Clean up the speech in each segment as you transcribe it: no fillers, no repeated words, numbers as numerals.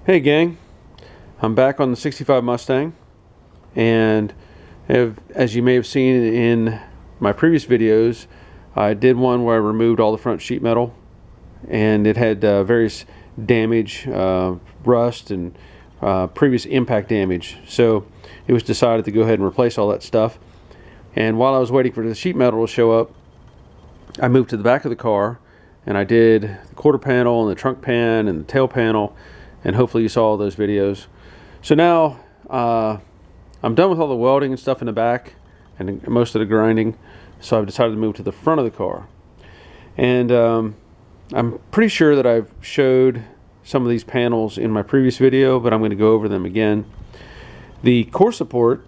Hey gang, I'm back on the 65 Mustang, and as you may have seen in my previous videos, I did one where I removed all the front sheet metal, and it had various damage, rust, and previous impact damage. So it was decided to go ahead and replace all that stuff. And while I was waiting for the sheet metal to show up, I moved to the back of the car and I did the quarter panel and the trunk pan and the tail panel, and hopefully you saw all those videos. So now I'm done with all the welding and stuff in the back and most of the grinding, so I've decided to move to the front of the car. And I'm pretty sure that I've showed some of these panels in my previous video, but I'm going to go over them again. The core support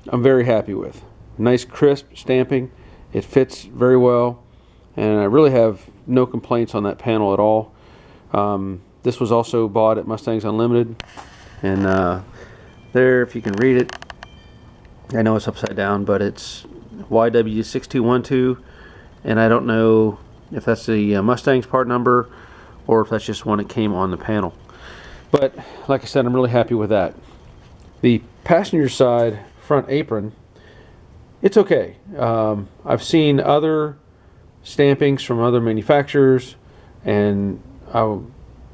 I'm very happy with. Nice crisp stamping, it fits very well, and I really have no complaints on that panel at all. This was also bought at Mustangs Unlimited, and there, if you can read it, I know it's upside down, but it's YW6212, and I don't know if that's the Mustang's part number or if that's just one that came on the panel. But like I said, I'm really happy with that. The passenger side front apron, it's okay. I've seen other stampings from other manufacturers, and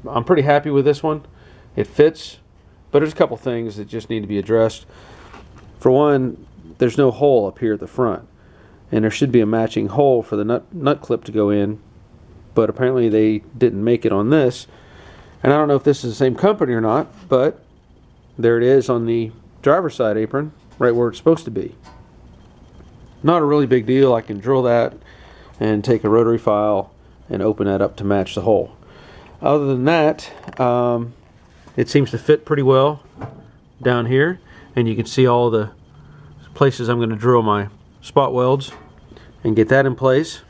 I'm pretty happy with this one. It fits, but there's a couple things that just need to be addressed. For one, there's no hole up here at the front, and there should be a matching hole for the nut clip to go in, but apparently they didn't make it on this. And I don't know if this is the same company or not, but there it is on the driver's side apron, right where it's supposed to be. Not a really big deal. I can drill that and take a rotary file and open that up to match the hole. Other than that, it seems to fit pretty well down here, and you can see all the places I'm going to drill my spot welds and get that in place.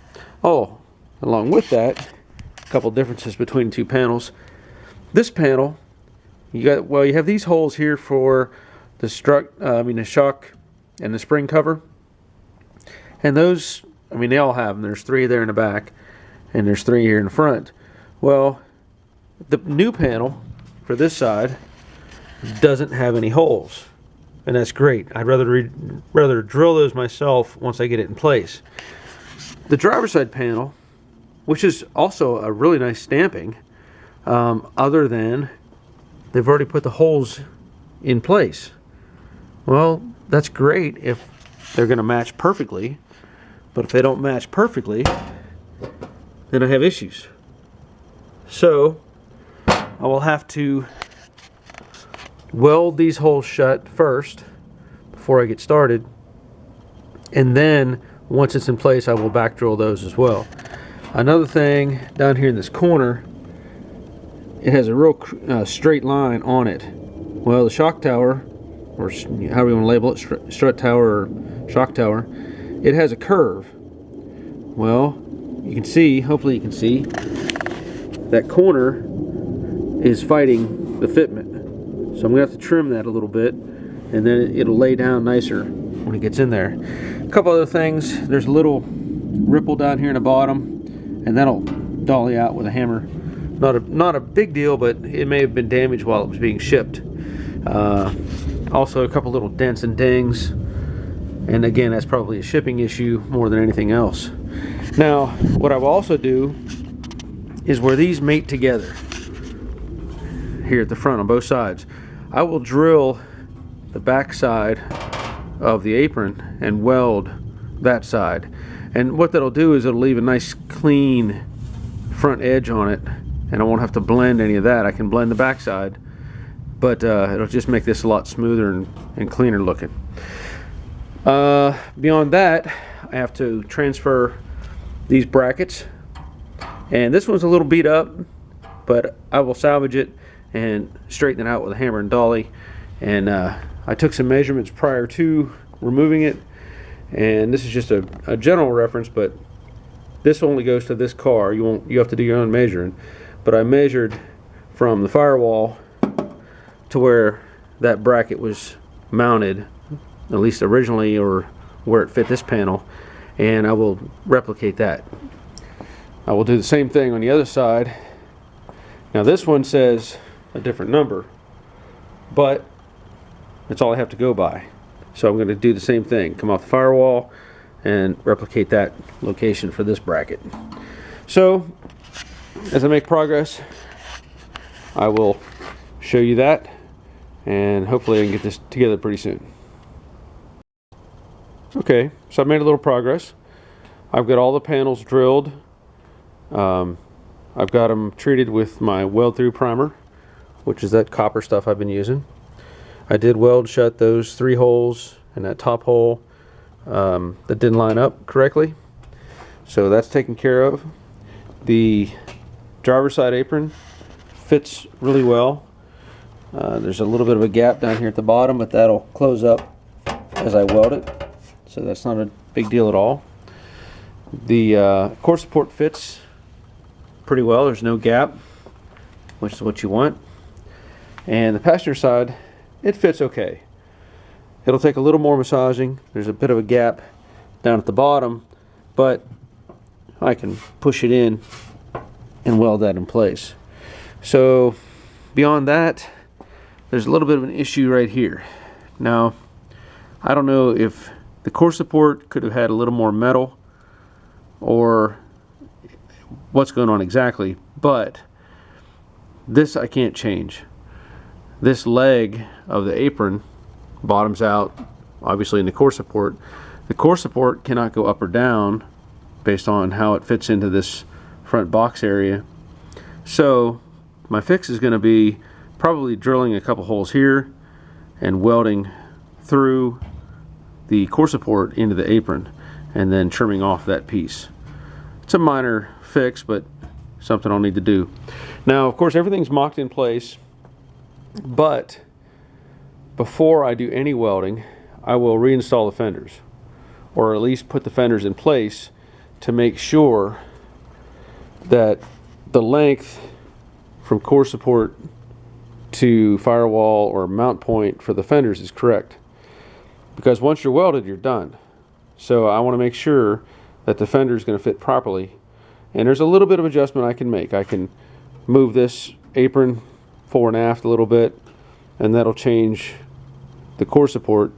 Oh, along with that, a couple differences between the two panels. This panel, you have these holes here for the the shock and the spring cover, and those, they all have them. There's 3 there in the back, and there's 3 here in the front. Well, the new panel for this side doesn't have any holes, and that's great. I'd rather drill those myself once I get it in place. The driver's side panel, which is also a really nice stamping, other than they've already put the holes in place. Well, that's great if they're going to match perfectly, but if they don't match perfectly, then I have issues. So I will have to weld these holes shut first before I get started, and then once it's in place I will back drill those as well. Another thing, down here in this corner, it has a real straight line on it. Well, the shock tower, or however you want to label it, strut tower or shock tower, it has a curve. Well, you can see, hopefully you can see, that corner is fighting the fitment. So I'm going to have to trim that a little bit, and then it'll lay down nicer when it gets in there. A couple other things, there's a little ripple down here in the bottom, and that'll dolly out with a hammer. Not a big deal, but it may have been damaged while it was being shipped. Also a couple little dents and dings, and again, that's probably a shipping issue more than anything else. Now, what I will also do is where these mate together here at the front on both sides, I will drill the back side of the apron and weld that side. And what that'll do is it'll leave a nice clean front edge on it, and I won't have to blend any of that. I can blend the back side, but it'll just make this a lot smoother and cleaner looking. Beyond that, I have to transfer these brackets, and this one's a little beat up, but I will salvage it and straighten it out with a hammer and dolly. And I took some measurements prior to removing it, and this is just a general reference, but this only goes to this car. You have to do your own measuring, but I measured from the firewall to where that bracket was mounted, at least originally, or where it fit this panel, and I will replicate that. I will do the same thing on the other side. Now this one says a different number, but that's all I have to go by. So I'm going to do the same thing, come off the firewall and replicate that location for this bracket. So as I make progress, I will show you that, and hopefully I can get this together pretty soon. Okay, so I've made a little progress. I've got all the panels drilled. I've got them treated with my weld through primer, which is that copper stuff I've been using. I did weld shut those 3 holes and that top hole that didn't line up correctly, so that's taken care of. The driver's side apron fits really well. There's a little bit of a gap down here at the bottom, but that'll close up as I weld it, so that's not a big deal at all. The core support fits pretty well. There's no gap, which is what you want. And the passenger side, it fits okay. It'll take a little more massaging. There's a bit of a gap down at the bottom, but I can push it in and weld that in place. So beyond that, there's a little bit of an issue right here. Now, I don't know if the core support could have had a little more metal or what's going on exactly, but this I can't change. This leg of the apron bottoms out obviously in the core support. The core support cannot go up or down based on how it fits into this front box area. So my fix is going to be probably drilling a couple holes here and welding through the core support into the apron and then trimming off that piece. It's a minor fix, but something I'll need to do. Now, of course, everything's mocked in place, but before I do any welding, I will reinstall the fenders, or at least put the fenders in place to make sure that the length from core support to firewall or mount point for the fenders is correct. Because once you're welded, you're done. So I want to make sure that the fender is going to fit properly. And there's a little bit of adjustment I can make. I can move this apron forward and aft a little bit, and that'll change the core support.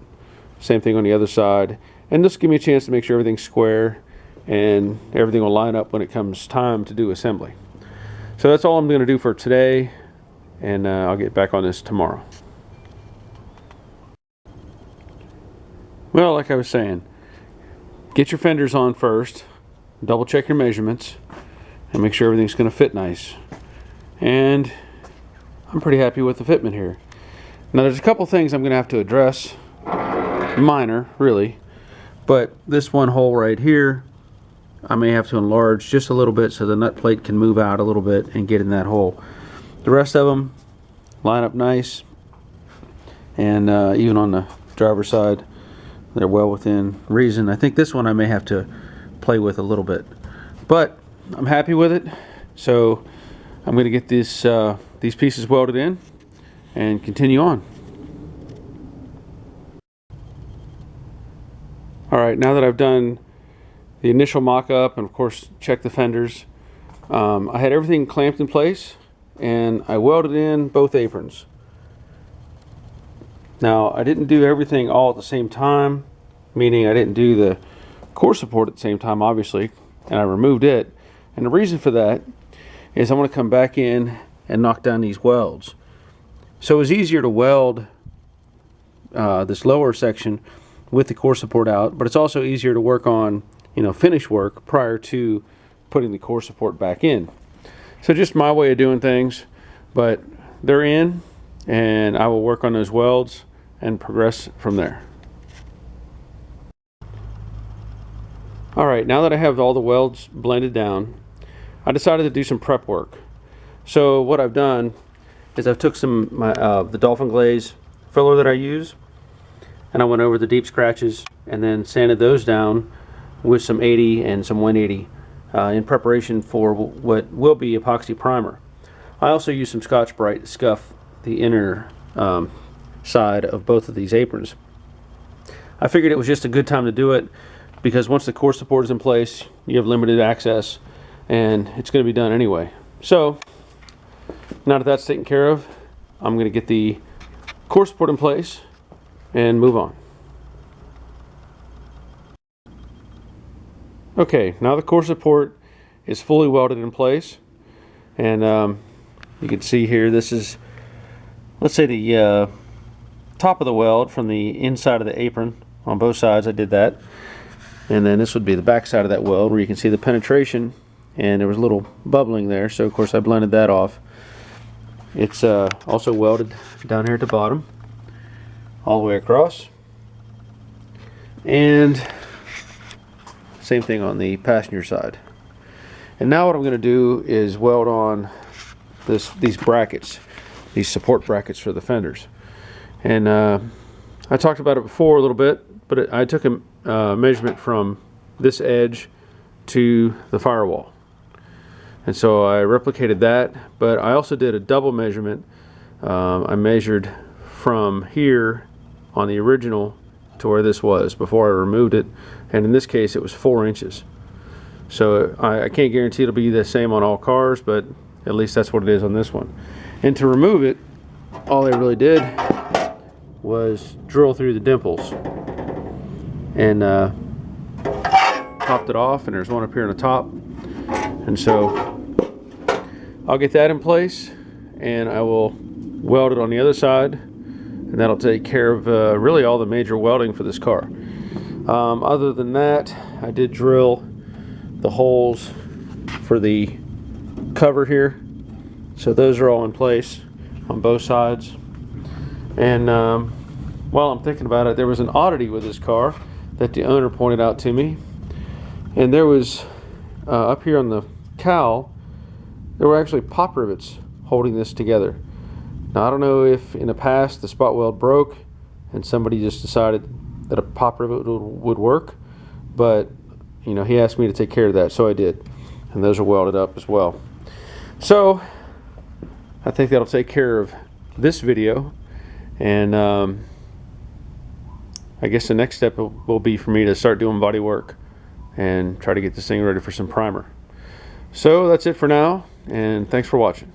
Same thing on the other side. And just give me a chance to make sure everything's square and everything will line up when it comes time to do assembly. So that's all I'm going to do for today, and I'll get back on this tomorrow. Well, like I was saying, get your fenders on first, double check your measurements, and make sure everything's going to fit nice. And I'm pretty happy with the fitment here. Now there's a couple things I'm going to have to address, minor really, but this one hole right here I may have to enlarge just a little bit so the nut plate can move out a little bit and get in that hole. The rest of them line up nice, and even on the driver's side they're well within reason. I think this one I may have to play with a little bit, but I'm happy with it. So I'm going to get these pieces welded in and continue on. Alright, now that I've done the initial mock-up and of course check the fenders, I had everything clamped in place and I welded in both aprons. Now I didn't do everything all at the same time, meaning I didn't do the core support at the same time obviously, and I removed it. And the reason for that is I want to come back in and knock down these welds. So it was easier to weld this lower section with the core support out, but it's also easier to work on, you know, finish work prior to putting the core support back in. So just my way of doing things, but they're in, and I will work on those welds and progress from there. Alright, now that I have all the welds blended down, I decided to do some prep work. So what I've done is I've took some the Dolphin Glaze filler that I use, and I went over the deep scratches and then sanded those down with some 80 and some 180 in preparation for what will be epoxy primer. I also used some Scotch-Brite to scuff the inner side of both of these aprons. I figured it was just a good time to do it because once the core support is in place, you have limited access and it's going to be done anyway. So now that that's taken care of, I'm going to get the core support in place and move on. Okay, now the core support is fully welded in place, and you can see here, this is, let's say, the top of the weld from the inside of the apron on both sides. I did that, and then this would be the back side of that weld where you can see the penetration, and there was a little bubbling there, so of course I blended that off. It's also welded down here at the bottom all the way across, and same thing on the passenger side. And now what I'm going to do is weld on these brackets, these support brackets for the fenders. And I talked about it before a little bit, but I took a measurement from this edge to the firewall, and so I replicated that. But I also did a double measurement. I measured from here on the original to where this was before I removed it, and in this case it was 4 inches. So I can't guarantee it'll be the same on all cars, but at least that's what it is on this one. And to remove it, all I really did was drill through the dimples and topped it off, and there's one up here on the top. And so I'll get that in place, and I will weld it on the other side, and that'll take care of really all the major welding for this car. Other than that, I did drill the holes for the cover here, so those are all in place on both sides. And while I'm thinking about it, there was an oddity with this car that the owner pointed out to me, and there was up here on the cowl, there were actually pop rivets holding this together. Now I don't know if in the past the spot weld broke and somebody just decided that a pop rivet would work, but you know, he asked me to take care of that, so I did, and those are welded up as well. So I think that'll take care of this video, and I guess the next step will be for me to start doing body work and try to get this thing ready for some primer. So that's it for now, and thanks for watching.